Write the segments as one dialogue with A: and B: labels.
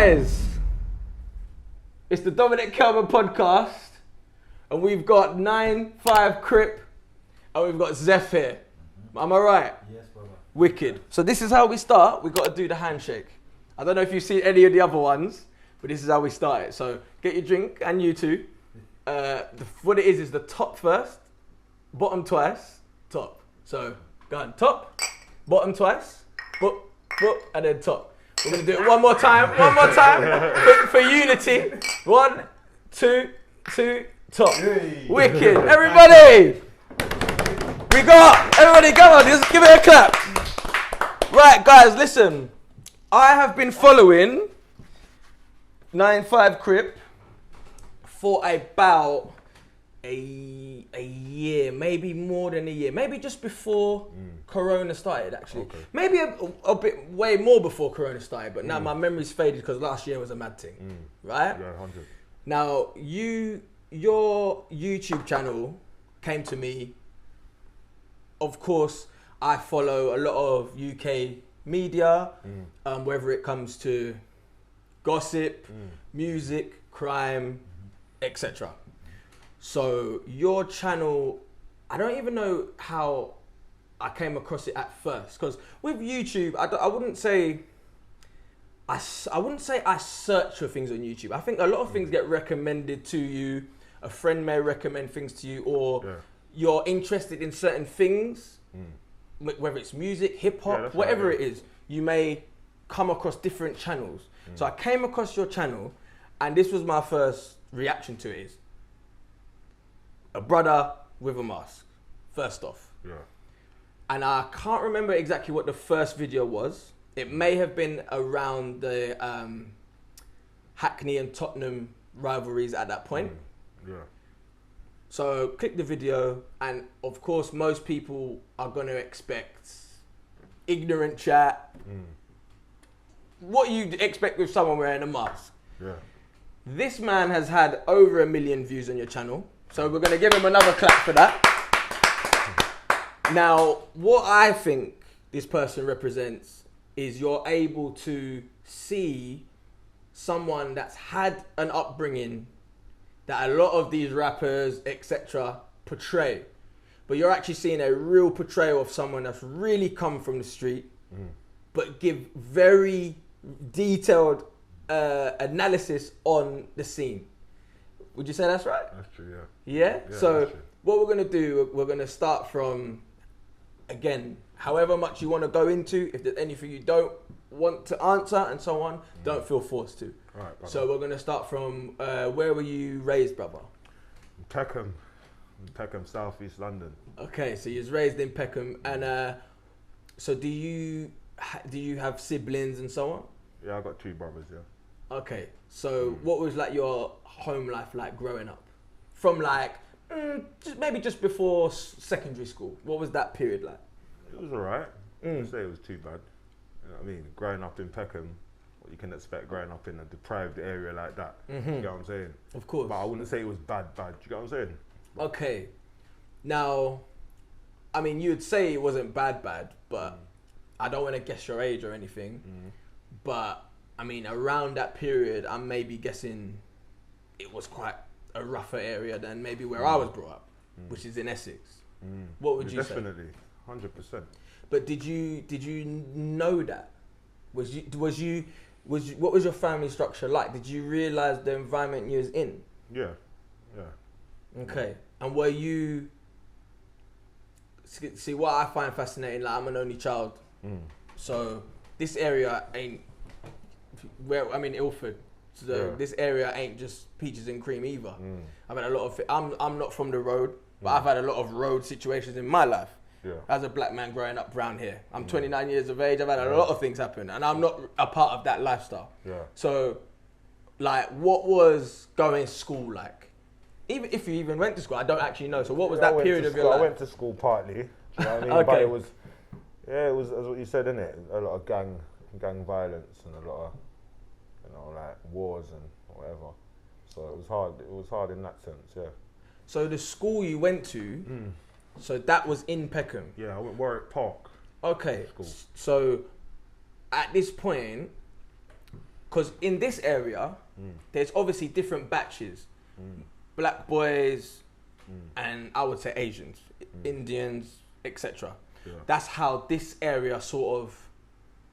A: guys, it's the Dominic Kelvin podcast, and we've got 9-5 Crip, and we've got Zeph here. Am I right?
B: Yes, brother.
A: Wicked. So this is how we start. We've got to do the handshake. I don't know if you've seen any of the other ones, but this is how we start it. So get your drink, and you too. What it is the top first, bottom twice, top. So go on, top, bottom twice, boop, boop, and then top. We're going to do it one more time for unity. 1, 2, top.
B: Hey.
A: Wicked. Everybody! Everybody go on, just give it a clap. Right, guys, listen. I have been following 9-5 Crip for about a year, maybe more than a year, maybe just before Corona started, actually. Okay. Maybe a bit way more before Corona started, but now my memory's faded because last year was a mad thing, right?
C: Yeah, 100.
A: Now, your YouTube channel came to me. Of course, I follow a lot of UK media, whether it comes to gossip, music, crime, etc. So your channel, I don't even know how I came across it at first, because with YouTube, I wouldn't say I search for things on YouTube. I think a lot of things get recommended to you. A friend may recommend things to you, or you're interested in certain things, whether it's music, hip hop, whatever it is. You may come across different channels. So I came across your channel, and this was my first reaction to it. Is a brother with a mask, first off.
C: Yeah.
A: And I can't remember exactly what the first video was. It may have been around the Hackney and Tottenham rivalries at that point.
C: Yeah.
A: So click the video, and of course most people are going to expect ignorant chat. What you'd expect with someone wearing a mask.
C: Yeah.
A: This man has had over 1 million views on your channel. So we're going to give him another clap for that. Now, what I think this person represents is you're able to see someone that's had an upbringing that a lot of these rappers, etc., portray. But you're actually seeing a real portrayal of someone that's really come from the street, but give very detailed analysis on the scene. Would you say that's right?
C: That's true, yeah.
A: Yeah?
C: Yeah,
A: So what we're going to do, we're going to start from, again, however much you want to go into. If there's anything you don't want to answer and so on, don't feel forced to.
C: All right, brother.
A: So we're going to start from, where were you raised, brother?
C: Peckham, South East London.
A: Okay, so you was raised in Peckham. And so do you have siblings and so on?
C: Yeah, I got 2 brothers, yeah.
A: Okay, so what was like your home life like growing up? From like, just before secondary school. What was that period like?
C: It was alright. I wouldn't say it was too bad. You know what I mean? Growing up in Peckham, what you can expect growing up in a deprived area like that. You get what I'm saying?
A: Of course.
C: But I wouldn't say it was bad. Do you get what I'm saying?
A: Okay. Now, I mean, you'd say it wasn't bad, but I don't want to guess your age or anything. But, I mean, around that period, I'm maybe guessing it was quite a rougher area than maybe where I was brought up, which is in Essex. What would you say?
C: Definitely, 100%.
A: But did you know that? What was your family structure like? Did you realise the environment you was in?
C: Yeah.
A: Okay. And were you... See, what I find fascinating, like I'm an only child. So this area ain't... Ilford. So this area ain't just peaches and cream either. I've had a lot of... I'm not from the road, but I've had a lot of road situations in my life.
C: Yeah.
A: As a black man growing up around here. I'm 29 years of age, I've had a lot of things happen, and I'm not a part of that lifestyle.
C: Yeah.
A: So, like, what was going to school like? Even if you even went to school, I don't actually know. So what was that period of your life?
C: I went to school partly, do you know what I mean?
A: Okay.
C: But it was as what you said, innit? A lot of gang violence and a lot of, like wars and whatever. So it was hard. It was hard in that sense, yeah.
A: So the school you went to, so that was in Peckham?
C: Yeah, I went Warwick Park.
A: Okay,
C: School.
A: So at this point, because in this area, there's obviously different batches, black boys, and I would say Asians, Indians, etc.
C: Yeah.
A: That's how this area sort of,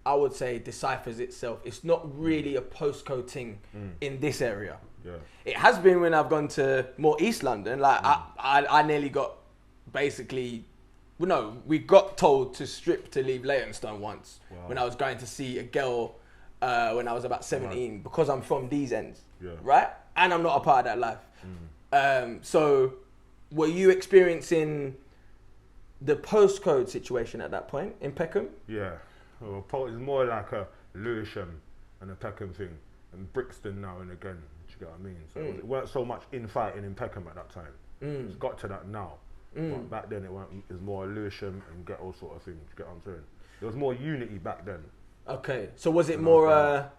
A: I would say, deciphers itself. It's not really a postcode thing in this area.
C: Yeah.
A: It has been when I've gone to more East London. Like I nearly got basically, well, no, we got told to strip to leave Leytonstone once when I was going to see a girl when I was about 17 because I'm from these ends, right? And I'm not a part of that life. So were you experiencing the postcode situation at that point in Peckham?
C: Yeah. Well, it's more like a Lewisham and a Peckham thing, and Brixton now and again. Do you get what I mean? So it weren't so much infighting in Peckham at that time. It's got to that now. But back then it was more Lewisham and Ghetto sort of thing. Do you get what I'm saying? There was more unity back then.
A: Okay, so was it more?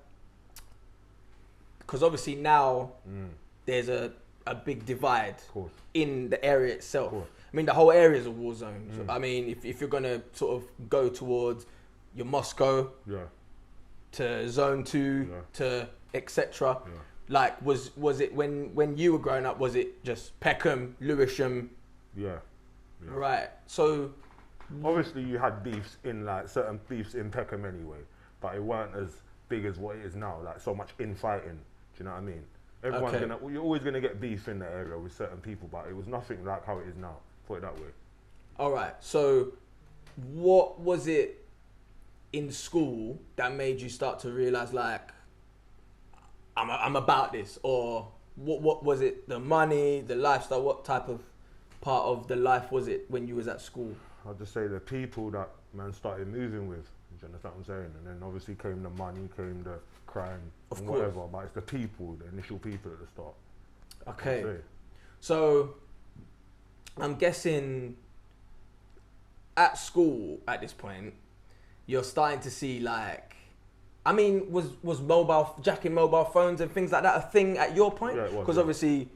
A: Because obviously now there's a big divide in the area itself. I mean, the whole area is a war zone. So, I mean, if you're gonna sort of go towards your Moscow, to Zone 2, to etc. Like, was it when you were growing up? Was it just Peckham, Lewisham?
C: Yeah.
A: Right. So
C: obviously you had beefs in like certain beefs in Peckham anyway, but it weren't as big as what it is now. Like so much infighting. Do you know what I mean? You're always gonna get beef in the area with certain people, but it was nothing like how it is now. Put it that way.
A: All right. So what was it in school that made you start to realize like I'm about this, or what was it? The money, the lifestyle. What type of part of the life was it when you was at school?
C: I'd just say the people that man started moving with. Do you understand what I'm saying? And then obviously came the money, came the crime, and whatever. But it's the people, the initial people at the start.
A: Okay. So I'm guessing at school at this point, you're starting to see like, I mean, was jacking mobile phones and things like that a thing at your point?
C: Yeah, it was.
A: Because obviously,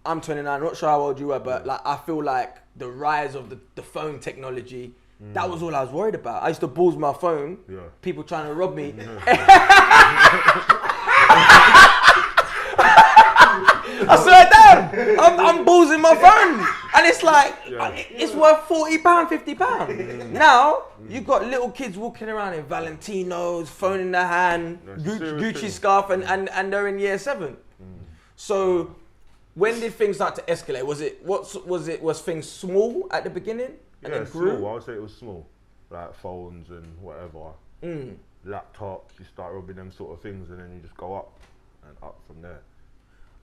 A: I'm 29. I'm not sure how old you were, but like I feel like the rise of the phone technology, that was all I was worried about. I used to balls my phone. Yeah. People trying to rob me. I swear down, I'm ballsing my phone, and it's like it's worth £40, £50. Now you've got little kids walking around in Valentinos, phone in their hand, Gucci scarf, and they're in year 7. So when did things start to escalate? Was things small at the beginning and then grew?
C: Small. I would say it was small, like phones and whatever, laptops. You start rubbing them sort of things, and then you just go up and up from there.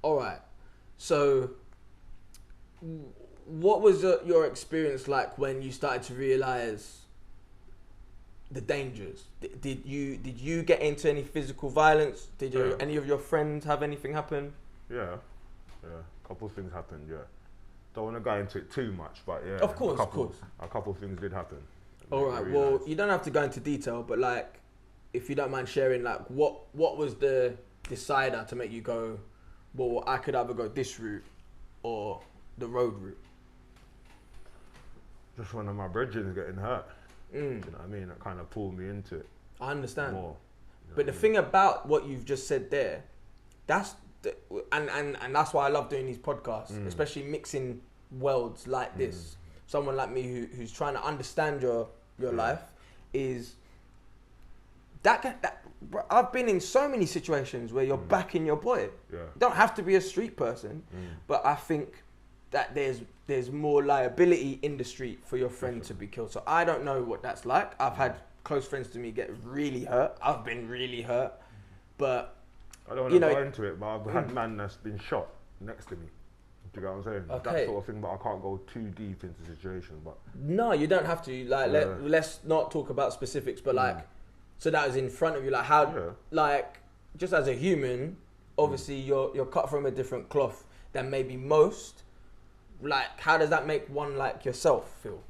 C: All
A: right. So, what was your experience like when you started to realize the dangers? Did you get into any physical violence? Did any of your friends have anything happen?
C: Yeah, a couple of things happened. Yeah, don't want to go into it too much, but yeah,
A: of course,
C: a couple of things did happen.
A: All right. Well, you don't have to go into detail, but like, if you don't mind sharing, like, what was the decider to make you go, well, I could either go this route or the road route?
C: Just one of my brethren getting hurt. Do you know what I mean? That kind of pulled me into it.
A: I understand.
C: More,
A: but the thing about what you've just said there, and that's why I love doing these podcasts, especially mixing worlds like this. Someone like me who's trying to understand your life is that I've been in so many situations where you're backing your boy. Yeah. You don't have to be a street person, but I think that there's more liability in the street for your friend to be killed. So I don't know what that's like. I've had close friends to me get really hurt. I've been really hurt, but
C: I don't want to go into it. But I've had man that's been shot next to me. Do you get what I'm saying?
A: Okay.
C: That sort of thing. But I can't go too deep into the situation. But
A: no, you don't have to. Like, let's not talk about specifics. But like. So that was in front of you, like how, like, just as a human, obviously you're cut from a different cloth than maybe most. Like, how does that make one like yourself feel?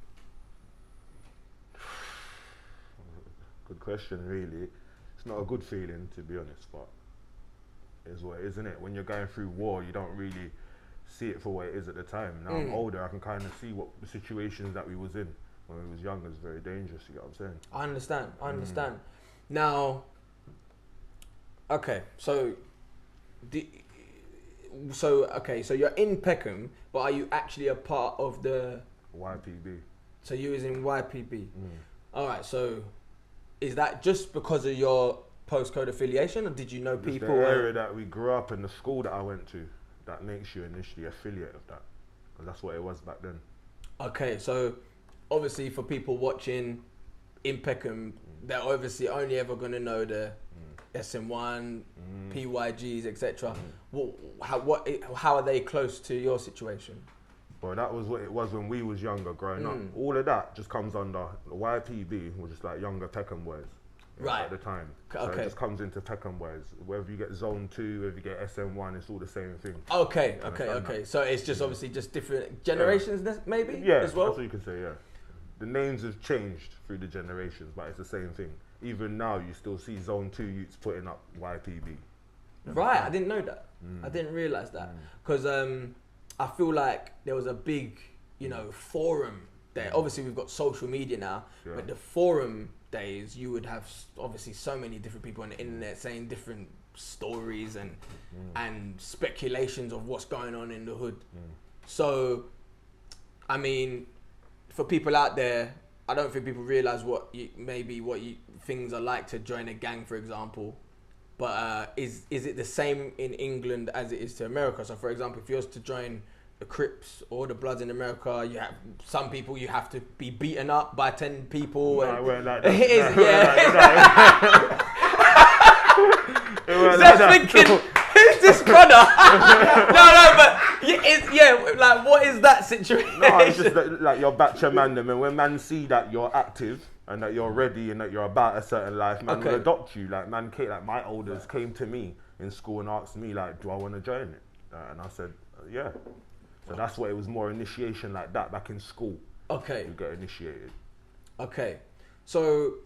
C: Good question, really. It's not a good feeling, to be honest, but it is what it is, isn't it? When you're going through war, you don't really see it for what it is at the time. Now I'm older, I can kind of see what the situations that we was in when we was younger is very dangerous. You get what I'm saying?
A: I understand. Now, Okay, so so you're in Peckham, but are you actually a part of the
C: YPB?
A: So you was in YPB.
C: Mm.
A: All right. So is that just because of your postcode affiliation, or did you know
C: Just
A: people?
C: the area that we grew up in, the school that I went to, that makes you initially affiliate of that, because that's what it was back then.
A: Okay, so obviously for people watching in Peckham, they're obviously only ever going to know the SM1, PYGs, etc. How are they close to your situation?
C: Well, that was what it was when we was younger, growing up. All of that just comes under the YPB, which is like younger Peckham boys.
A: Right.
C: At the time. So
A: Okay.
C: it just comes into Peckham boys. Whether you get Zone 2, whether you get SM1, it's all the same thing.
A: Okay.
C: That.
A: So it's just obviously just different generations, maybe.
C: Yeah,
A: as well.
C: that's what you can say. Yeah, the names have changed through the generations, but it's the same thing. Even now, you still see Zone 2 youths putting up YPB.
A: Right, I didn't know that. I didn't realise that. Because I feel like there was a big, forum there. Obviously, we've got social media now, but the forum days, you would have obviously so many different people on the internet saying different stories and speculations of what's going on in the hood. So, I mean, for people out there, I don't think people realise what things are like to join a gang, for example. But is it the same in England as it is to America? So, for example, if you was to join the Crips or the Bloods in America, you have some people you have to be beaten up by 10 people.
C: No,
A: and
C: it weren't like that.
A: it is,
C: It weren't
A: Just
C: like
A: thinking,
C: that.
A: who's this brother? Like, what is that situation?
C: No, it's just like you're back to man them, and when man see that you're active and that you're ready and that you're about a certain life, man will adopt you. Like my elders came to me in school and asked me like, do I want to join it? And I said, yeah. So that's what it was, more initiation like that back in school.
A: Okay.
C: You get initiated.
A: Okay. So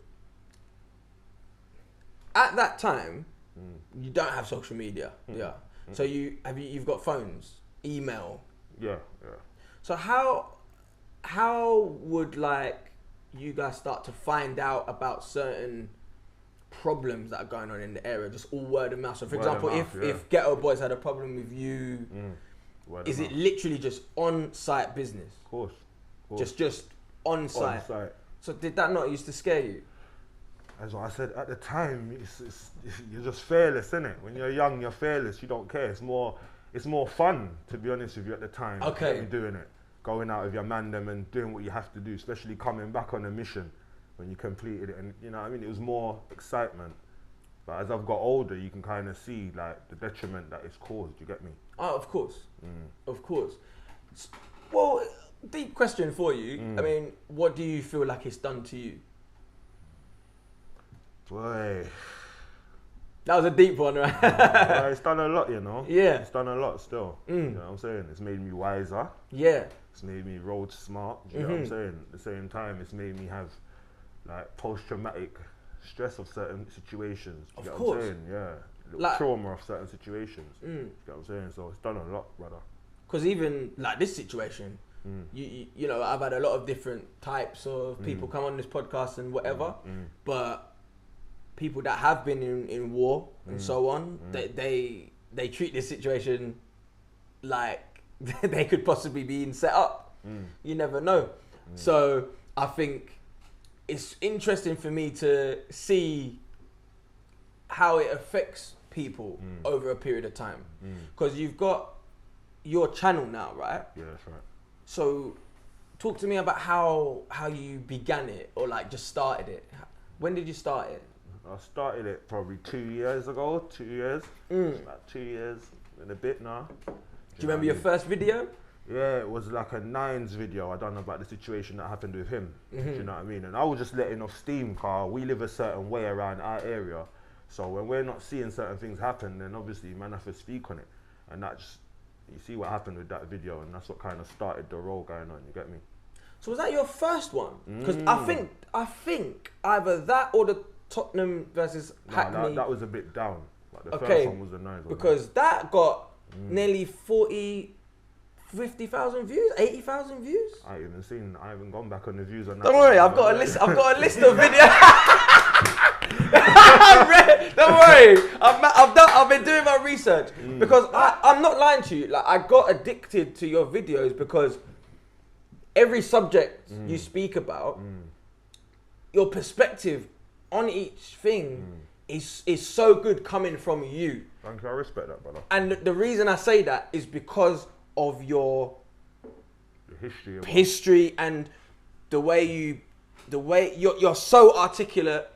A: at that time, you don't have social media. Yeah. So you've got phones, email.
C: Yeah.
A: So how would you guys start to find out about certain problems that are going on in the area? Just all word of mouth. So for example, if Ghetto Boys had a problem with you, is it literally just on-site business?
C: Of course.
A: Just on-site. So did that not used to scare you?
C: As I said at the time, you're just fearless, innit? When you're young, you're fearless. You don't care. It's more fun, to be honest with you, at the time.
A: Okay.
C: You're doing it, going out with your mandem and doing what you have to do, especially coming back on a mission when you completed it. And you know what I mean? It was more excitement. But as I've got older, you can kind of see like the detriment that it's caused. You get me?
A: Oh, of course, of course. Well, deep question for you. I mean, what do you feel like it's done to you?
C: Boy.
A: That was a deep one, right?
C: It's done a lot, you know?
A: Yeah.
C: It's done a lot still. You know what I'm saying? It's made me wiser.
A: Yeah.
C: It's made me road smart. You know what I'm saying? At the same time, it's made me have like post-traumatic stress of certain situations. You know what I'm saying? Yeah. Like, trauma of certain situations. You know what I'm saying? So it's done a lot, brother.
A: Because even like this situation, you know, I've had a lot of different types of people come on this podcast and whatever, but people that have been in war and so on, they treat this situation like they could possibly be being set up. You never know. So I think it's interesting for me to see how it affects people over a period of time. Because you've got your channel now, right?
C: Yeah, that's right.
A: So talk to me about how you began it, or like just started it. When did you start it?
C: I started it probably 2 years ago. 2 years. About 2 years and a bit now.
A: Do you remember your first video?
C: Yeah, it was like a Nines video I done about the situation that happened with him. Do you know what I mean? And I was just letting off steam, car. We live a certain way around our area. So when we're not seeing certain things happen, then obviously man have to speak on it. And that's, you see what happened with that video, and that's what kind of started the role going on, you get me? So
A: was that your first one? Because I think either that or the Tottenham versus Hackney.
C: No, that was a bit down. Like the first one was the Nines one.
A: Because that got nearly 50,000 views, 80,000 views.
C: I haven't gone back on the views on that.
A: Don't worry, I've got a list of videos. Don't worry. I've been doing my research because I'm not lying to you. Like, I got addicted to your videos because every subject you speak about, your perspective on each thing is so good coming from you.
C: Thank you. I respect that, brother.
A: And the reason I say that is because of your history and the way you're so articulate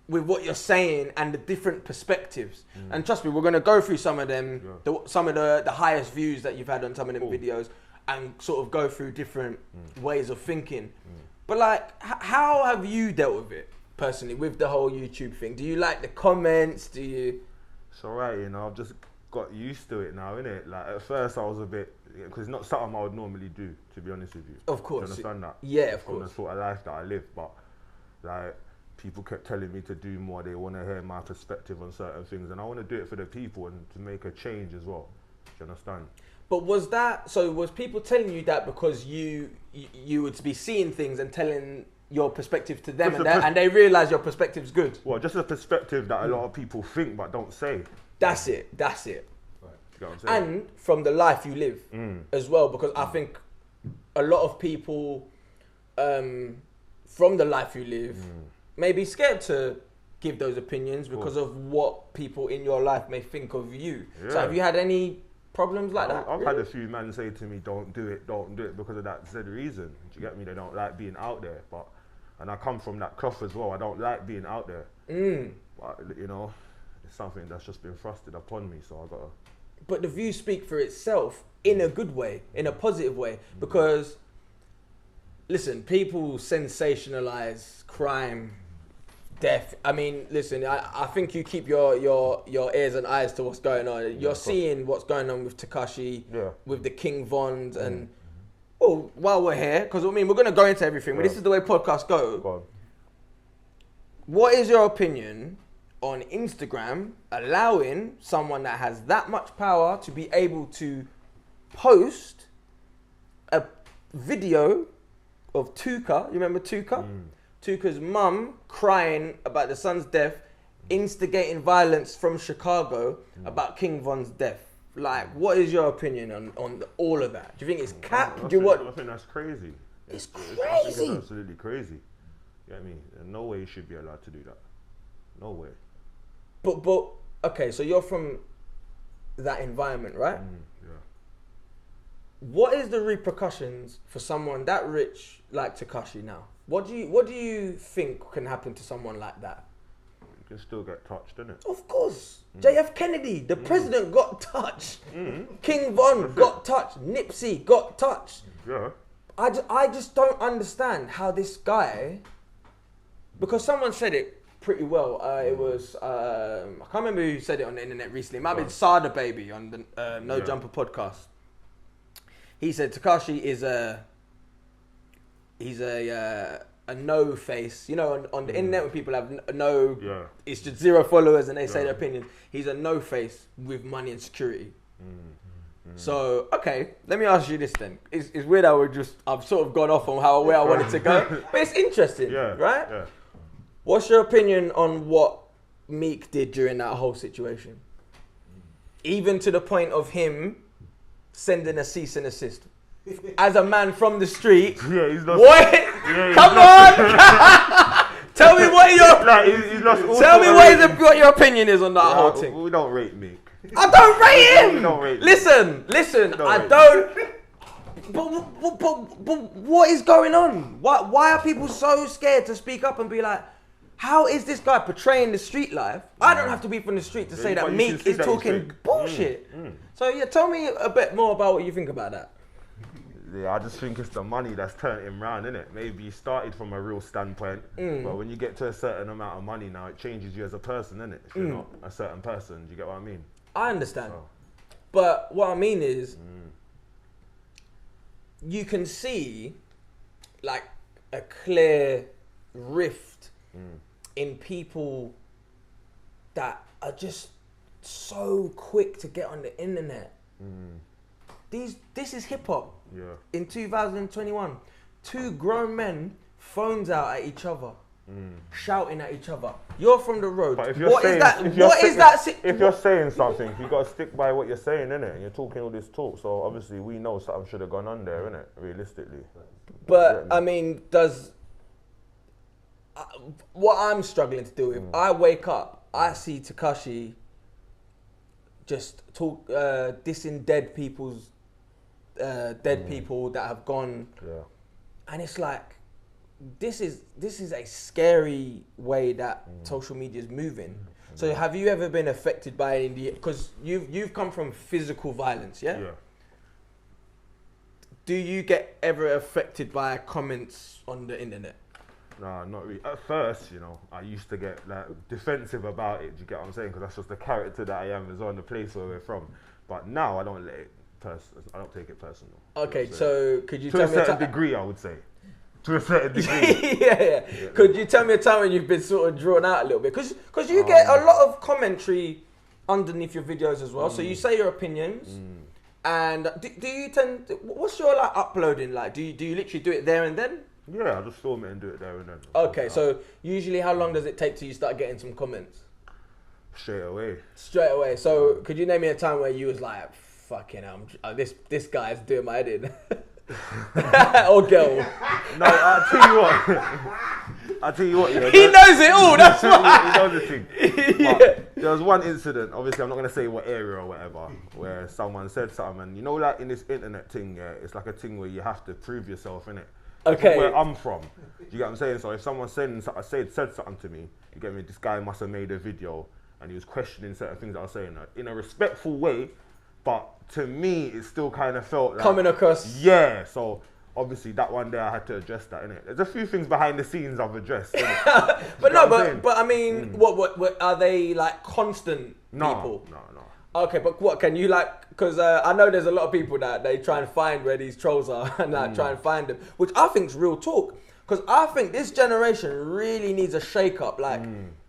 A: with what you're saying and the different perspectives. And trust me, we're going to go through some of them, some of the highest views that you've had on some of them videos, and sort of go through different ways of thinking. But like, how have you dealt with it personally, with the whole YouTube thing? Do you like the comments? Do you...
C: It's alright, you know, I've just got used to it now, innit? Like, at first I was a bit, because it's not something I would normally do, to be honest with you.
A: Of course.
C: Do you understand that?
A: Yeah, of course.
C: From the sort of life that I live, but like, people kept telling me to do more. They want to hear my perspective on certain things, and I want to do it for the people and to make a change as well. Do you understand?
A: But was people telling you that because you would be seeing things and telling your perspective to them, and they realise your perspective's good?
C: Well, just a perspective that a lot of people think but don't say.
A: That's it.
C: Right. You get what I'm saying?
A: And from the life you live as well, because I think a lot of people from the life you live may be scared to give those opinions because of what people in your life may think of you. Yeah. So have you had any problems like that?
C: I've had a few men say to me, don't do it because of that said reason. Do you get me? They don't like being out there, and I come from that cloth as well. I don't like being out there. But, you know, it's something that's just been thrusted upon me, so I gotta...
A: But the views speak for itself in a good way, in a positive way, because, listen, people sensationalize crime, death. I mean, listen, I think you keep your ears and eyes to what's going on. You're seeing what's going on with Tekashi, with the King Vons, and while we're here, because I mean, we're going to go into everything, but this is the way podcasts go. What is your opinion on Instagram allowing someone that has that much power to be able to post a video of Tuka? You remember Tuka? Tuka's mum crying about the son's death, instigating violence from Chicago about King Von's death. Like, what is your opinion on all of that? Do you think it's cap?
C: I think that's crazy.
A: It's crazy.
C: I think it's absolutely crazy. You know what I mean? There's no way you should be allowed to do that. No way.
A: But okay, so you're from that environment, right?
C: Yeah.
A: What is the repercussions for someone that rich like Tekashi now? What do you think can happen to someone like that?
C: You can still get touched, innit?
A: Of course. JF Kennedy, the president, got touched. King Von got touched. Nipsey got touched.
C: Yeah.
A: I just don't understand how this guy, because someone said it pretty well. It was, I can't remember who said it on the internet recently. It might have been Sada Baby on the No Jumper podcast. He said Tekashi is he's a no face. You know, on the internet when people have it's just 0 followers and they say their opinion. He's a no face with money and security. So, okay, let me ask you this then. It's weird how I've sort of gone off on where I wanted to go, but it's interesting, right? Yeah. What's your opinion on what Meek did during that whole situation? Even to the point of him sending a cease and assist. As a man from the street.
C: Yeah, he's lost.
A: What? Come on! Tell me what your opinion is on that whole thing.
C: We don't rate Meek.
A: I don't rate him!
C: We don't rate
A: Listen, I don't... But what is going on? Why are people so scared to speak up and be like, how is this guy portraying the street life? I don't have to be from the street to say that Meek is talking bullshit. So yeah, tell me a bit more about what you think about that.
C: Yeah, I just think it's the money that's turned him round, innit? Maybe he started from a real standpoint, but when you get to a certain amount of money now, it changes you as a person, innit? If you're not a certain person, do you get what I mean?
A: I understand. But what I mean is, you can see like a clear rift in people that are just so quick to get on the internet. This is hip hop. In 2021, 2 grown men phones out at each other. shouting at each other. You're from the road.
C: But if you're
A: What
C: saying,
A: is that?
C: if you're
A: What
C: sa-
A: is that?
C: If you're saying something, you got to stick by what you're saying, innit? And you're talking all this talk, so obviously we know something should have gone on there, innit? Realistically.
A: But I mean, what I'm struggling to do with? I wake up, I see Tekashi just talk, dissing dead people that have gone, and it's like, this is a scary way that social media is moving. So have you ever been affected by any? Because you've come from physical violence, yeah?
C: Yeah.
A: Do you get ever affected by comments on the internet?
C: Nah, not really. At first, I used to get like defensive about it. Do you get what I'm saying? Because that's just the character that I am, is on the place where we're from. But now I don't let it I don't take it personal.
A: Okay, so could you
C: to
A: tell
C: a
A: me
C: certain degree, I would say. To a certain degree.
A: yeah. Could you tell me a time when you've been sort of drawn out a little bit? Because you get a lot of commentary underneath your videos as well. So you say your opinions. And do you tend? What's your like uploading like? Do you literally do it there and then?
C: Yeah, I just film it and do it there and then.
A: Okay, so usually how long does it take till you start getting some comments?
C: Straight away.
A: Straight away. So could you name me a time where you was like, fucking hell, this guy's doing my head in? Or girl?
C: No, I'll tell you what.
A: He knows it all. That's why.
C: He knows the thing. But there was one incident. Obviously, I'm not gonna say what area or whatever, where someone said something, and like in this internet thing, yeah, it's like a thing where you have to prove yourself, innit?
A: Okay.
C: From where I'm from, do you get what I'm saying? So if someone said something to me, you get me. This guy must have made a video, and he was questioning certain things that I was saying in a respectful way. But to me, it still kind of felt like...
A: Coming across...
C: Yeah, so obviously that one day I had to address that, innit? There's a few things behind the scenes I've addressed, innit?
A: but I mean, what are they like constant people?
C: No.
A: Okay, but what, can you like... Because I know there's a lot of people that they try and find where these trolls are and like try and find them, which I think is real talk. Because I think this generation really needs a shake-up. Like...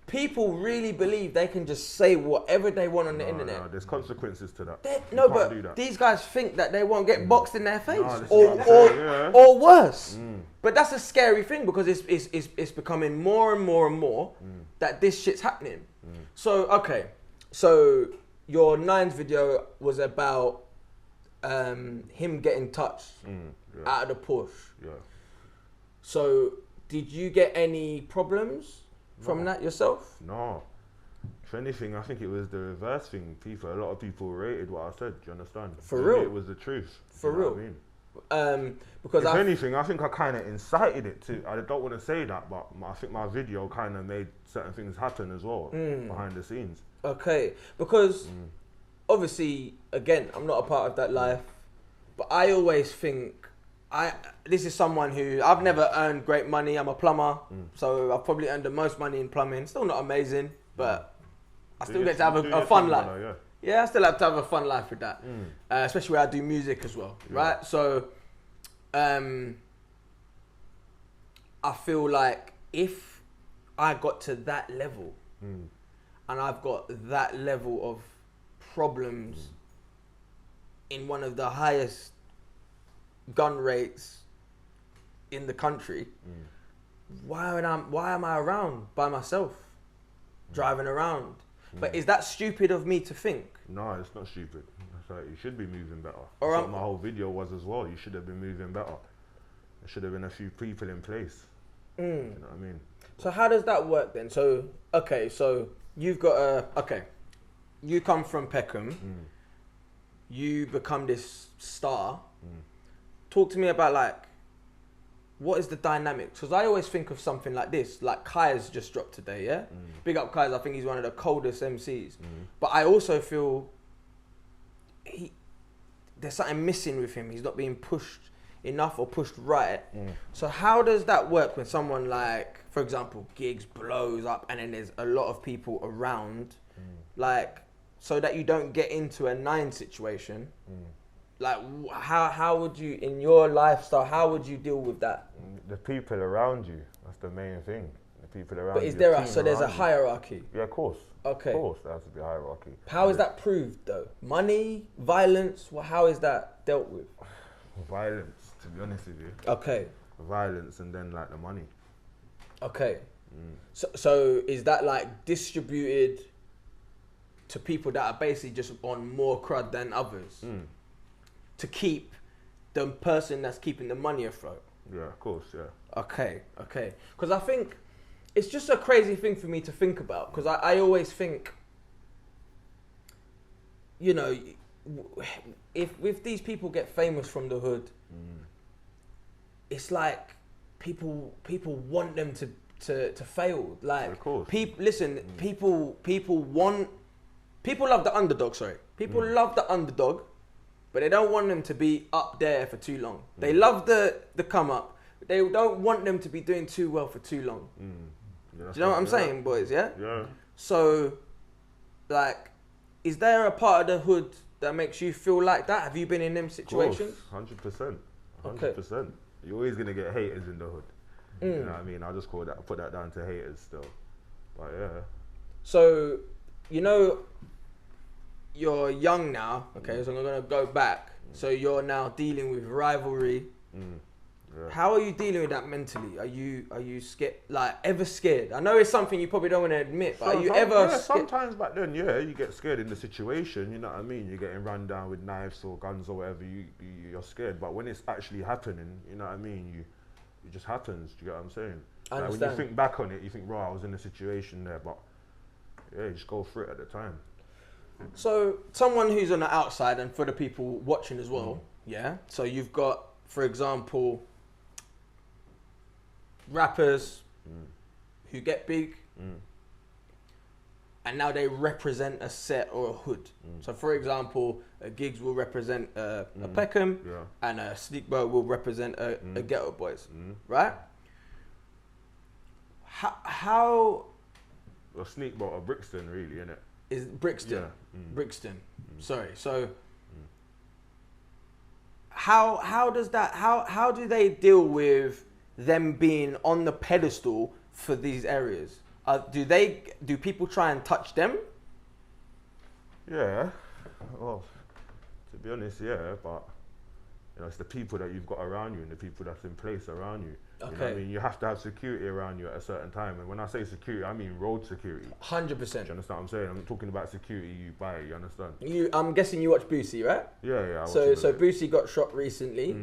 A: People really believe they can just say whatever they want on the internet.
C: No, there's consequences to that.
A: But these guys think that they won't get boxed in their face,
C: or
A: or worse. But that's a scary thing because it's becoming more and more that this shit's happening. So okay, so your Nines video was about him getting touched out of the push. Yeah. So did you get any problems from that yourself?
C: No. If anything, I think it was the reverse thing. A lot of people rated what I said. Do you understand?
A: For real?
C: It was the truth.
A: For real?
C: What I mean?
A: Because
C: if anything, I think I kind of incited it to. I don't want to say that, but I think my video kind of made certain things happen as well behind the scenes.
A: Okay, because obviously, again, I'm not a part of that life, but I always think this is someone who I've never earned great money. I'm a plumber, so I've probably earned the most money in plumbing. Still not amazing, but I still get to have a fun life. Yeah, I still have to have a fun life with that, especially where I do music as well, right? So, I feel like if I got to that level, and I've got that level of problems in one of the highest gun rates in the country, why am I around by myself, driving around? But is that stupid of me to think?
C: No, it's not stupid. It's like you should be moving better. That's what my whole video was as well. You should have been moving better. There should have been a few people in place. You know what I mean?
A: So how does that work then? So, okay, so you've got you come from Peckham, you become this star. Talk to me about like, what is the dynamics? Because I always think of something like this, like Kai's just dropped today, yeah? Big up Kai's, I think he's one of the coldest MCs. But I also feel there's something missing with him. He's not being pushed enough or pushed right. So how does that work when someone like, for example, Gigs blows up and then there's a lot of people around, like, so that you don't get into a Nine situation? Like, how would you, in your lifestyle, how would you deal with that?
C: The people around you, that's the main thing. The people around you.
A: But is there so there's a hierarchy?
C: Yeah, of course.
A: Okay.
C: Of course, there has to be a hierarchy.
A: How is that proved though? Money, violence, how is that dealt with?
C: Violence, to be honest with you.
A: Okay.
C: Violence and then like the money.
A: Okay. So is that like distributed to people that are basically just on more crud than others to keep the person that's keeping the money afloat?
C: Yeah, of course, yeah.
A: Okay. Because I think it's just a crazy thing for me to think about. Because I always think, you know, if these people get famous from the hood, it's like people want them to fail. Like,
C: of course.
A: People love the underdog. Sorry, people love the underdog, but they don't want them to be up there for too long. They love the come up, but they don't want them to be doing too well for too long.
C: Yeah,
A: do you know what I'm saying, boys? Yeah.
C: Yeah.
A: So, like, is there a part of the hood that makes you feel like that? Have you been in them situations?
C: 100%. 100%.
A: Okay.
C: You're always gonna get haters in the hood. You know what I mean? I'll just put that down to haters still. But yeah.
A: So, you know, you're young now, okay? So I'm gonna go back. So you're now dealing with rivalry.
C: Yeah.
A: How are you dealing with that mentally? Are you scared? Like, ever scared? I know it's something you probably don't want to admit, but are you ever scared?
C: Sometimes back then, yeah, you get scared in the situation. You know what I mean? You're getting run down with knives or guns or whatever. You're scared. But when it's actually happening, you know what I mean? It just happens. Do you get what I'm saying?
A: I understand.
C: When you think back on it, you think, I was in a situation there, but yeah, you just go through it at the time.
A: So, someone who's on the outside, and for the people watching as well, yeah? So you've got, for example, rappers who get big, and now they represent a set or a hood. So, for example, a Gigs will represent a Peckham, and a Sneakbo will represent a Ghetto Boys, right? How
C: Well, Sneakbo or Brixton, really, innit?
A: is Brixton?
C: Yeah.
A: Brixton. Sorry. So, how does that? How do they deal with them being on the pedestal for these areas? Do people try and touch them?
C: Yeah, well, to be honest, yeah, but you know, it's the people that you've got around you and the people that's in place around you.
A: Okay.
C: You know what I mean? You have to have security around you at a certain time, and when I say security, I mean road security.
A: 100%.
C: Do you understand what I'm saying? I'm not talking about security you buy. You understand?
A: I'm guessing you watch Boosie, right?
C: Yeah.
A: So Boosie got shot recently.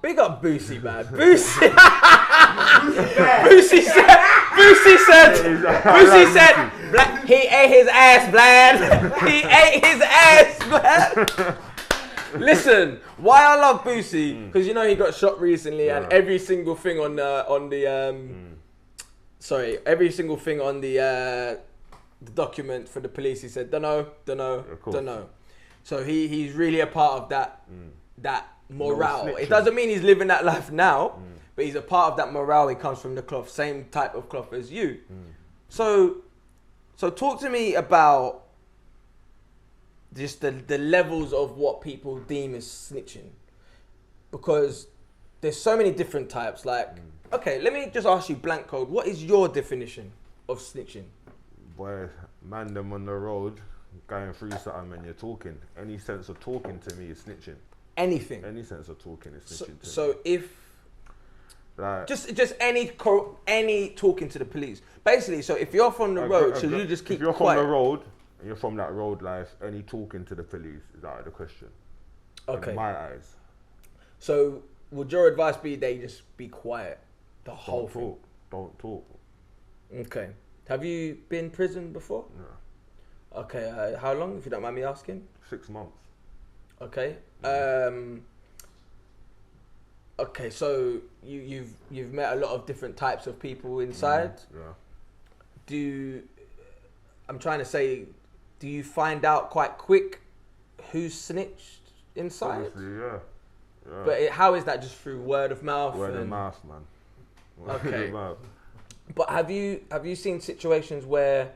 A: Big up Boosie, man. Boosie. Boosie said, he ate his ass, blood. He ate his ass, blood. Listen, why I love Boosie, because you know he got shot recently, and every single thing on the document for the police, he said, don't know. So he's really a part of that morale.
C: No,
A: it doesn't mean he's living that life now, but he's a part of that morale. He comes from the cloth, same type of cloth as you. So talk to me about just the levels of what people deem as snitching, because there's so many different types. Like, okay, let me just ask you, blank code, what is your definition of snitching?
C: Boy, man, them on the road going through something and you're talking. Any sense of talking to me is snitching.
A: Anything.
C: Any sense of talking is snitching.
A: So if
C: like,
A: just any talking to the police, basically. So if you're from the road, should you just keep
C: if you're
A: quiet?
C: from the road and you're from that road life, any talking to the police is out of the question.
A: Okay.
C: In my eyes.
A: So would your advice be they just be quiet the whole thing?
C: Don't talk. Okay.
A: Have you been in prison before?
C: No.
A: Okay. How long, if you don't mind me asking?
C: 6 months.
A: Okay. Okay. So you've met a lot of different types of people inside.
C: Yeah.
A: I'm trying to say, do you find out quite quick who snitched inside?
C: Obviously, yeah.
A: But how is that? Just through word of mouth?
C: Word of mouth, man.
A: Okay. But have you seen situations where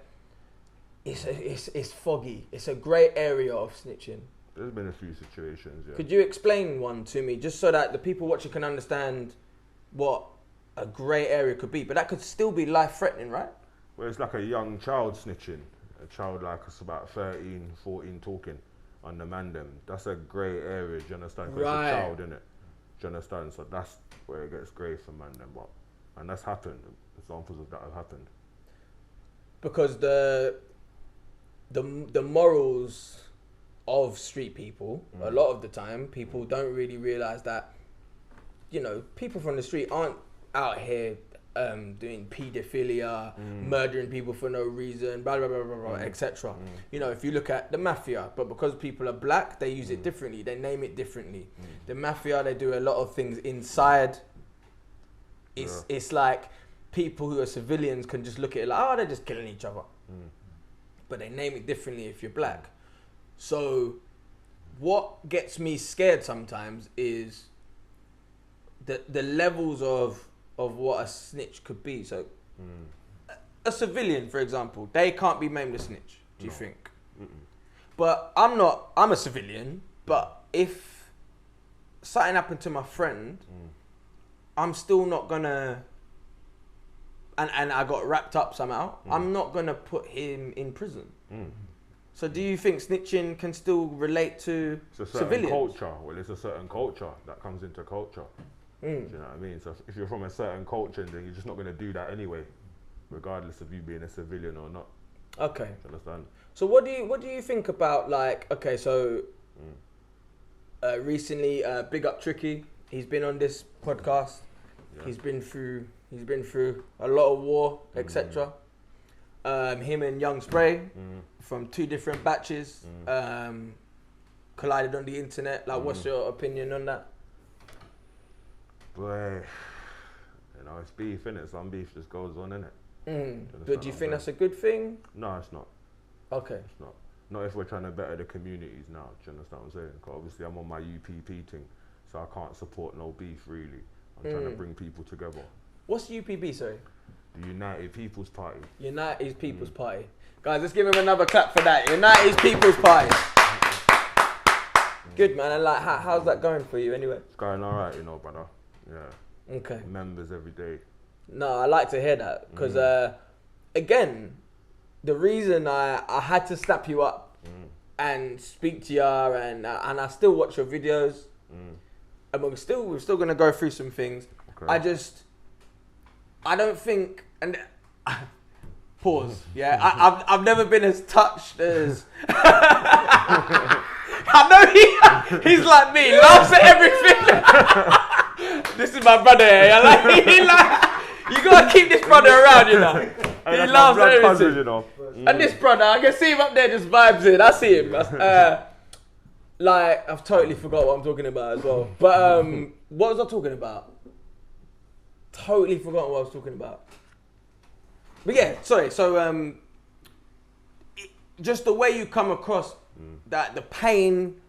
A: it's foggy? It's a grey area of snitching.
C: There's been a few situations, yeah.
A: Could you explain one to me, just so that the people watching can understand what a grey area could be? But that could still be life-threatening, right?
C: Well, it's like a young child snitching. A child like us about 13, 14 talking on the man them. That's a grey area, do you understand? 'Cause
A: Right.
C: it's a child, innit? Do you understand? So that's where it gets grey for man them. But And that's happened. Examples of that have happened.
A: Because the morals of street people, a lot of the time, people don't really realise that, you know, people from the street aren't out here doing paedophilia, murdering people for no reason, blah, blah, blah, blah, blah, etc. You know, if you look at the mafia, but because people are black, they use it differently. They name it differently. The mafia, they do a lot of things inside. It's like people who are civilians can just look at it like, oh, they're just killing each other. But they name it differently if you're black. So what gets me scared sometimes is the levels of what a snitch could be. So a civilian, for example, they can't be named a snitch, do you think? But I'm a civilian, but if something happened to my friend, I'm still not gonna, and I got wrapped up somehow, I'm not gonna put him in prison. So do you think snitching can still relate to
C: it's a certain
A: civilians?
C: culture. Well, it's a certain culture that comes into culture. Do you know what I mean? So if you're from a certain culture, then you're just not going to do that anyway, regardless of you being a civilian or not.
A: Okay.
C: Do you understand?
A: So what do you think about, like, okay, so recently, big up Tricky. He's been on this podcast. Yeah. He's been through a lot of war, etc. Him and Young Spray from two different batches collided on the internet. Like, what's your opinion on that?
C: Boy, you know, it's beef, innit? Some beef just goes on, innit?
A: But do you think that's a good thing?
C: No, it's not.
A: Okay.
C: It's not. Not if we're trying to better the communities now. Do you understand what I'm saying? 'Cause obviously I'm on my UPP thing, so I can't support no beef, really. I'm trying to bring people together.
A: What's UPB, sorry?
C: The United People's Party.
A: United People's Party. Guys, let's give him another clap for that. United People's Party. Good, man. And like, how's that going for you anyway?
C: It's going alright, you know, brother. Yeah.
A: Okay.
C: Members every day.
A: No, I like to hear that. Because, again, the reason I had to snap you up and speak to you, and I still watch your videos, and we're still going to go through some things. Okay. I don't think, and pause. Yeah, I've never been as touched as. I know he's like me, laughs at everything. This is my brother here. You gotta keep this brother around, you know. He laughs at everything. You know. And this brother, I can see him up there, just vibes in. I see him. Like, I've totally forgot what I'm talking about as well. But what was I talking about? Totally forgotten what I was talking about. But yeah, sorry. So just the way you come across, that the pain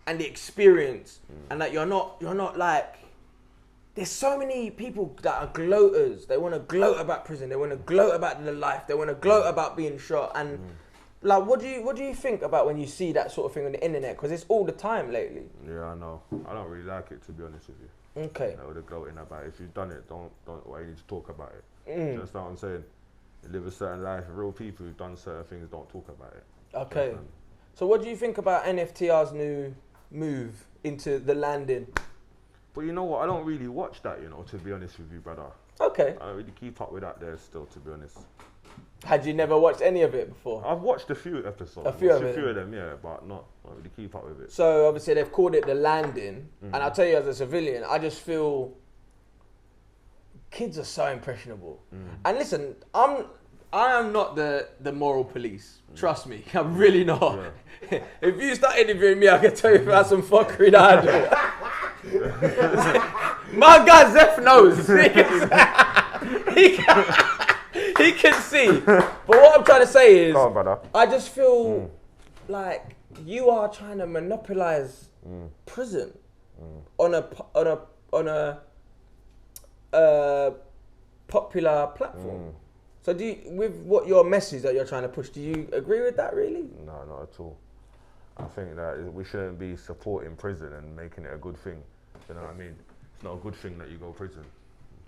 A: and the experience, and that you're not like, there's so many people that are gloaters. They want to gloat about prison. They want to gloat about the life. They want to gloat about being shot. And like, what do you think about when you see that sort of thing on the internet? Because it's all the time lately.
C: Yeah, I know. I don't really like it, to be honest with you.
A: Okay.
C: You know, the gloating about it. If you've done it, don't why you need to talk about it. Do you understand what I'm saying? You live a certain life. Real people who've done certain things don't talk about it. Okay.
A: So what do you think about NFTR's new move into the landing?
C: But you know what? I don't really watch that, you know, to be honest with you, brother.
A: Okay.
C: I don't really keep up with that there still, to be honest.
A: Had you never watched any of it before?
C: I've watched a few episodes.
A: A few of
C: them, yeah, but not really keep up with it.
A: So obviously they've called it the landing, and I'll tell you, as a civilian, I just feel kids are so impressionable. And listen, I am not the moral police. Trust me, I'm really not. Yeah. If you start interviewing me, I can tell you about some fuckery that I do. My guy Zeph knows. He can see. But what I'm trying to say is,
C: go on, brother.
A: I just feel like you are trying to monopolize prison on a popular platform. So with what your message that you're trying to push, do you agree with that really?
C: No, not at all. I think that we shouldn't be supporting prison and making it a good thing. You know what I mean? It's not a good thing that you go to prison. Do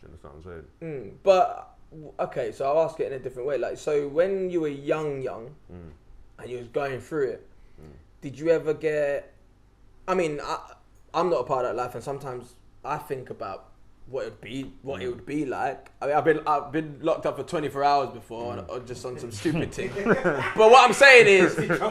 C: you understand what I'm saying?
A: But, okay, so I'll ask it in a different way. Like, so when you were young, and you was going through it, did you ever get... I mean, I'm not a part of that life, and sometimes I think about what it would be like. I mean, I've been locked up for 24 hours before, or just on some stupid thing. But what I'm saying is, just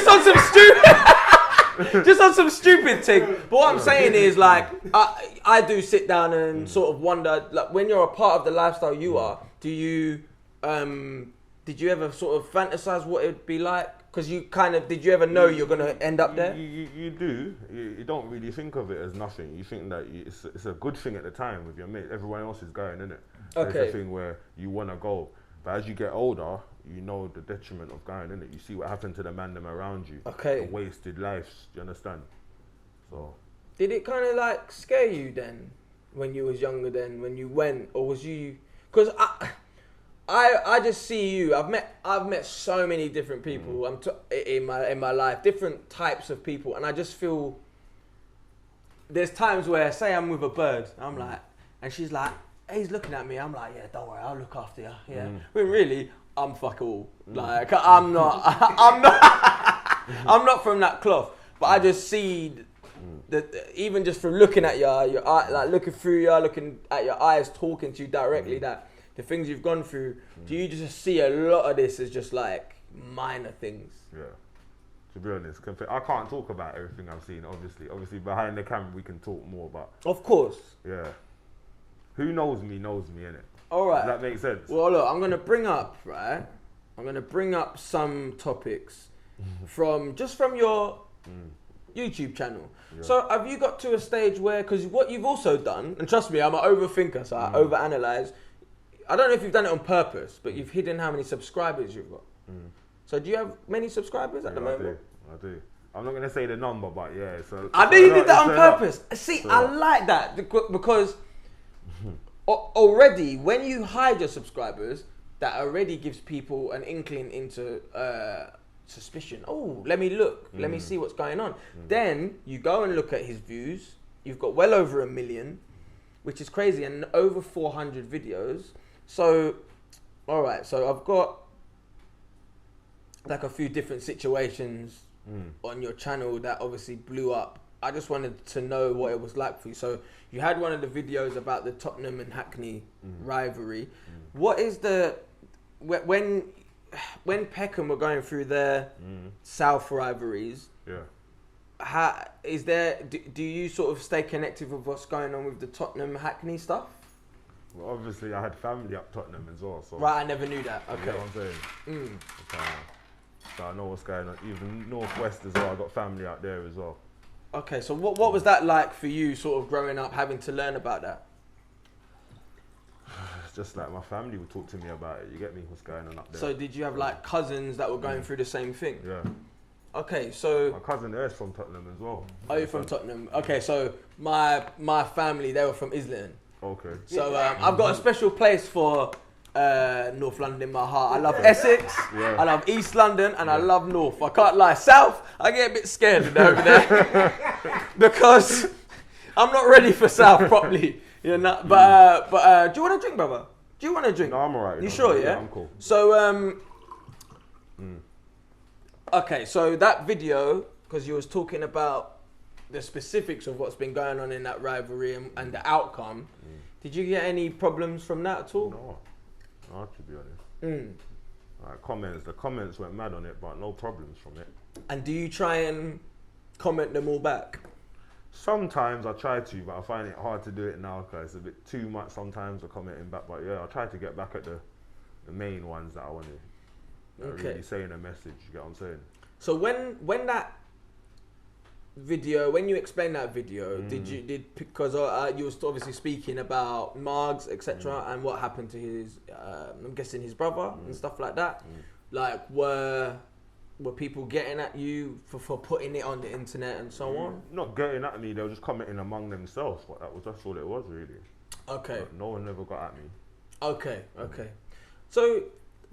A: on some stupid, just on some stupid thing. But what I'm saying is, like, I do sit down and sort of wonder, like, when you're a part of the lifestyle you are, do you, did you ever sort of fantasize what it would be like? Because you kind of, did you ever know you're going to end up there?
C: You do. You don't really think of it as nothing. You think that it's a good thing at the time with your mate. Everyone else is going, innit?
A: Okay.
C: It's a thing where you want to go. But as you get older, you know the detriment of going, innit? You see what happened to the man them around you.
A: Okay.
C: The wasted lives. Do you understand? So. Did
A: it kind of like scare you then when you was younger then, when you went? Or was you... Because I just see you. I've met so many different people. In my life, different types of people, and I just feel there's times where, say, I'm with a bird, I'm like, and she's like, hey, he's looking at me. I'm like, yeah, don't worry, I'll look after you. Yeah, but really, I'm fuck all. Like, I'm not from that cloth. But I just see that even just from looking at your eye, like looking through you, looking at your eyes, talking to you directly, that. The things you've gone through, do you just see a lot of this as just like minor things? Yeah.
C: To be honest, I can't talk about everything I've seen, obviously behind the camera we can talk more, but...
A: Of course.
C: Yeah. Who knows me, innit?
A: Alright.
C: Does that make sense?
A: Well, look, I'm going to bring up some topics from your YouTube channel. Yeah. So have you got to a stage where, because what you've also done, and trust me, I'm an overthinker, so I overanalyze. I don't know if you've done it on purpose, but you've hidden how many subscribers you've got. So do you have many subscribers at the moment?
C: I do. I'm not going to say the number, but yeah.
A: I knew you did that on purpose. See, I like that because already when you hide your subscribers, that already gives people an inkling into suspicion. Oh, let me look. Let me see what's going on. Then you go and look at his views. You've got well over 1 million, which is crazy, and over 400 videos. So, all right, so I've got like a few different situations on your channel that obviously blew up. I just wanted to know what it was like for you. So you had one of the videos about the Tottenham and Hackney rivalry. What is when Peckham were going through their South rivalries, do you sort of stay connected with what's going on with the Tottenham Hackney stuff?
C: Well, obviously, I had family up Tottenham as well. So
A: right, I never knew that. Okay.
C: You know what I'm saying? So I know what's going on. Even Northwest as well, I got family out there as well.
A: Okay, so what was that like for you, sort of growing up, having to learn about that?
C: Just like my family would talk to me about it. You get me? What's going on up there?
A: So did you have like cousins that were going through the same thing?
C: Yeah.
A: Okay, so...
C: My cousin there is from Tottenham as well.
A: Oh, you're from Tottenham? Okay, so my family, they were from Islington.
C: Okay.
A: So I've got a special place for North London in my heart. I love Essex, I love East London, and I love North. I can't lie. South, I get a bit scared over there because I'm not ready for South properly. You know, but do you want to drink, brother? Do you want to drink?
C: No, I'm alright.
A: You sure? Yeah,
C: I'm cool.
A: So okay, so that video, because you was talking about the specifics of what's been going on in that rivalry and the outcome, did you get any problems from that at all?
C: No, to be honest. Like the comments went mad on it, but no problems from it.
A: And do you try and comment them all back?
C: Sometimes I try to, but I find it hard to do it now because it's a bit too much sometimes of commenting back. But yeah, I try to get back at the main ones that I want to really saying a message. You get what I'm saying?
A: So when that video, when you explained that video, because you was obviously speaking about Margs, etc., and what happened to his, I'm guessing his brother and stuff like that. Like, were people getting at you for putting it on the internet and so on?
C: Not getting at me, they were just commenting among themselves. But that's all it was, really. Okay. But no one ever got at me.
A: Okay. So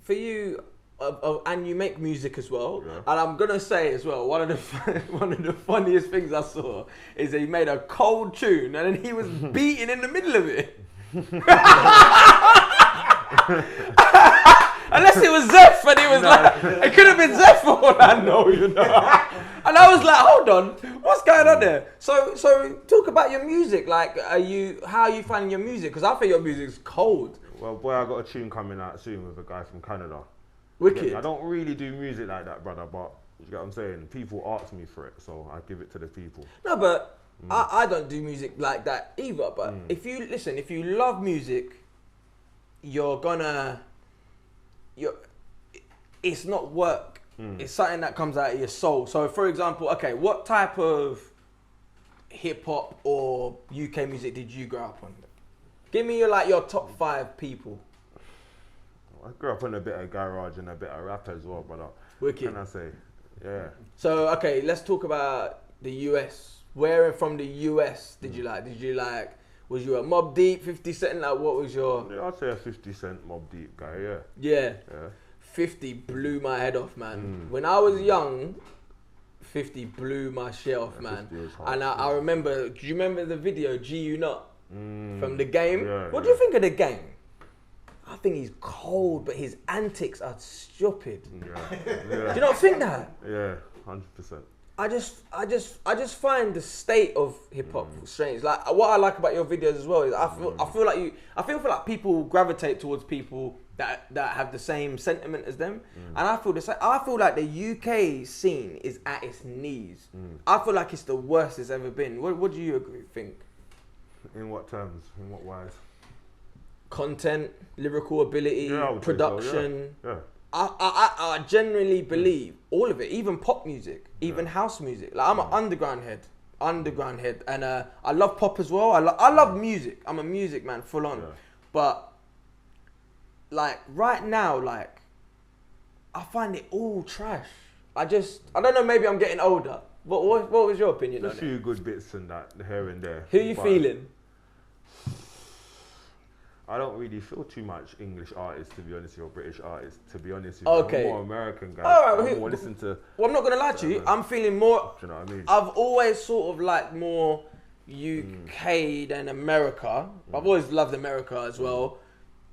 A: for you. And you make music as well, and I'm gonna say as well, one of the funniest things I saw is that he made a cold tune and then he was beating in the middle of it. Unless it was Zeph, and he was like, it could have been Zeph for all I know, you know. And I was like, hold on, what's going on there? So talk about your music. Like, how are you finding your music? Because I think your music's cold.
C: Well, boy, I got a tune coming out soon with a guy from Canada.
A: Wicked.
C: I don't really do music like that, brother, but you get what I'm saying? People ask me for it, so I give it to the people.
A: No, but I don't do music like that either. But if you love music, it's not work. It's something that comes out of your soul. So, for example, okay, what type of hip hop or UK music did you grow up on? Give me your top 5 people.
C: I grew up on a bit of garage and a bit of rap as well, brother.
A: Wicked.
C: What can I say? Yeah.
A: So, okay, let's talk about the US. Where from the US did you like? Was you a Mobb Deep, 50 Cent? Like, what was your...
C: Yeah, I'd say a 50 Cent Mobb Deep guy, yeah.
A: Yeah.
C: Yeah.
A: 50 blew my head off, man. When I was young, 50 blew my shit off, man. And I remember, do you remember the video, G You Not? From The Game?
C: Yeah,
A: what do you think of The Game? I think he's cold, but his antics are stupid.
C: Yeah.
A: Do you not think that?
C: Yeah, 100%.
A: I just find the state of hip hop strange. Like, what I like about your videos as well is I feel like people gravitate towards people that have the same sentiment as them, and I feel the same. I feel like the UK scene is at its knees. I feel like it's the worst it's ever been. What do you think?
C: In what terms? In what wise?
A: Content, lyrical ability, production.
C: So, yeah.
A: I genuinely believe all of it, even pop music, even house music. Like, I'm an underground head, and I love pop as well. I love music. I'm a music man, full on. Yeah. But like right now, like I find it all trash. I don't know. Maybe I'm getting older. But what was your opinion on it?
C: A few good bits and that here and there.
A: Who you feeling?
C: I don't really feel too much English artists, to be honest, or British artists, to be honest with you.
A: Okay.
C: I'm more American guys.
A: All right,
C: I'm more listen to...
A: Well, I'm not going to lie to you. I'm feeling more...
C: Do you know what I mean?
A: I've always sort of liked more UK than America. I've always loved America as well.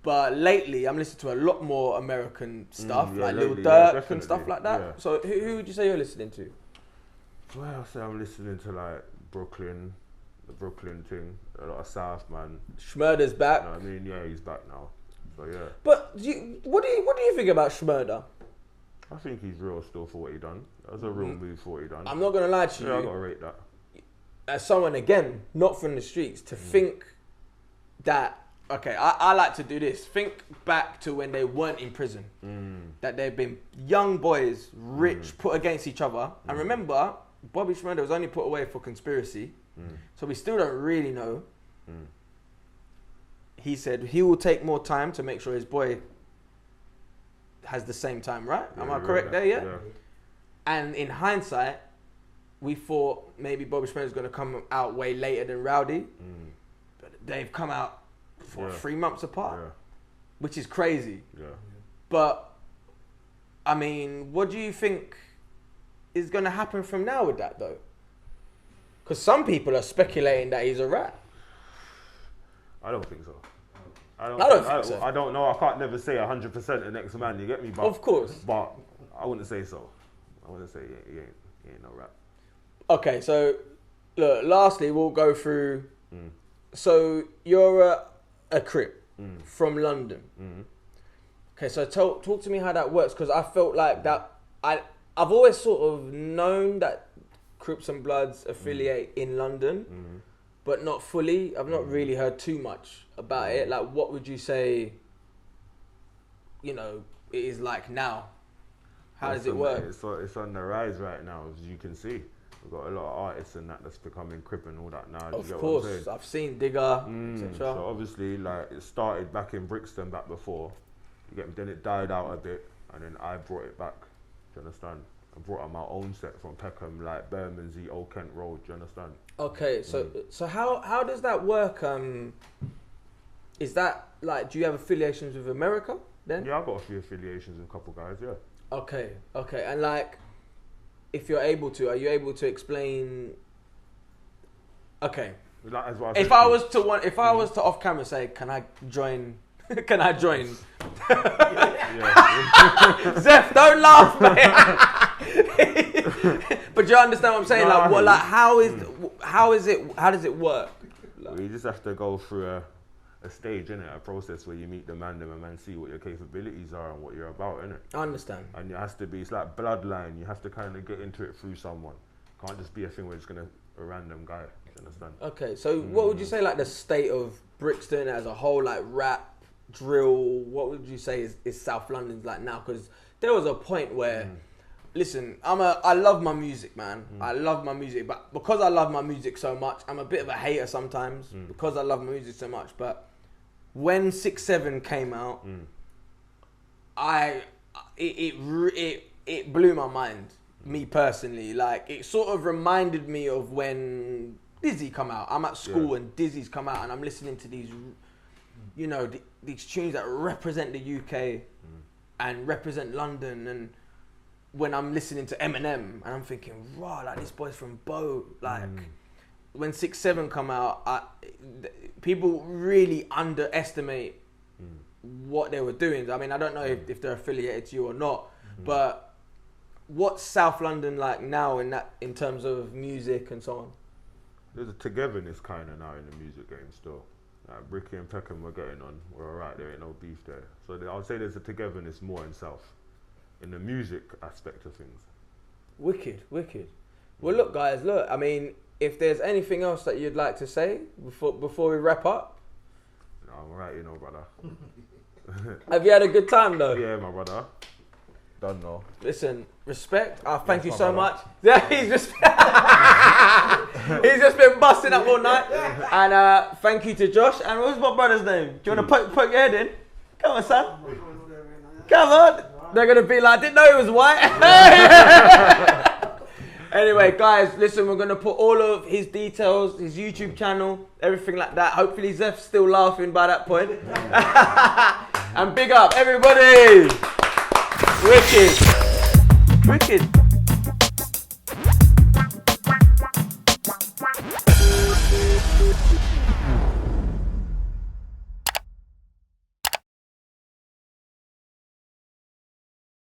A: But lately, I'm listening to a lot more American stuff, like Lil Durk and stuff like that. Yeah. So who would you say you're listening to?
C: Well, I'll say I'm listening to like Brooklyn, the Brooklyn thing, a lot of South, man.
A: Schmurder's back.
C: You know what I mean? Yeah, he's back now. So yeah.
A: But what do you think about Schmurder?
C: I think he's real still for what he done. That was a real move for what he done.
A: I'm not gonna lie to you.
C: Yeah, I gotta rate that.
A: As someone again, not from the streets, to think that. Okay, I like to do this. Think back to when they weren't in prison. That they've been young boys, rich, put against each other. And remember, Bobby Schmurder was only put away for conspiracy. So we still don't really know. He said he will take more time to make sure his boy has the same time, right? Am I correct there, yeah? And in hindsight, we thought maybe Bobby Schmurder is going to come out way later than Rowdy. But they've come out for 3 months apart, which is crazy. But I mean, what do you think is going to happen from now with that though? Because some people are speculating that he's a rat.
C: I don't think so.
A: I don't think so.
C: I don't know. I can't never say 100% the next man. You get me? But,
A: of course.
C: But I wouldn't say so. I wouldn't say he ain't no rat. Okay,
A: so look. Lastly, we'll go through. So you're a Crip from London. Okay, so talk to me how that works, because I felt like that. I've always sort of known that Crips and Bloods affiliate in London, but not fully. I've not really heard too much about it. Like, what would you say, it is like now? How does it work?
C: It's on the rise right now, as you can see. We've got a lot of artists and that's becoming Crip and all that now.
A: Of course, I've seen Digger, etc.
C: So obviously, like, it started back in Brixton back before. You get me? Then it died out a bit, and then I brought it back. Do you understand? I brought out my own set from Peckham, like Bermondsey, Old Kent Road. Do you understand? Okay,
A: so how does that work? Is that like, do you have affiliations with America then?
C: Yeah, I've got a few affiliations with a couple guys. Yeah.
A: Okay, and like, if you're able to, are you able to explain? Okay.
C: Like,
A: if I was to off camera say, can I join? Can I join Zeph, don't laugh, mate. But do you understand what I'm saying? How does it work?
C: Well, you just have to go through a stage, innit? A process where you meet the man and see what your capabilities are and what you're about, innit?
A: I understand.
C: And it has to be, it's like bloodline. You have to kind of get into it through someone. Can't just be a thing where it's gonna a random guy. You understand?
A: Okay, so what would you say like the state of Brixton as a whole, like rap, drill? What would you say is South London's like now? Because there was a point where. Listen, I love my music, man. I love my music, but because I love my music so much, I'm a bit of a hater sometimes because I love my music so much. But when 6-7 came out, it blew my mind. Me personally, like it sort of reminded me of when Dizzy come out. I'm at school and Dizzy's come out, and I'm listening to these, you know, these tunes that represent the UK and represent London and. When I'm listening to Eminem and I'm thinking, wow, like this boy's from Bow. Like when 6-7 come out, people really underestimate what they were doing. I mean, I don't know if they're affiliated to you or not, but what's South London like now in terms of music and so on?
C: There's a togetherness kind of now in the music game still. Like Bricky and Peckham were getting on. We're alright, there ain't no beef there. So I would say there's a togetherness more in South. In the music aspect of things.
A: Wicked. Well, look, guys, I mean, if there's anything else that you'd like to say before we wrap up.
C: No, I'm alright, you know, brother.
A: Have you had a good time, though?
C: Yeah, my brother. Done now.
A: Listen, respect. Thank you so much. Yeah, he's just been busting up all night. And thank you to Josh. And what's my brother's name? Do you want to poke your head in? Come on, son. Come on. They're going to be like, didn't know he was white. Anyway, guys, listen, we're going to put all of his details, his YouTube channel, everything like that. Hopefully Zeph's still laughing by that point. And big up, everybody. Wicked.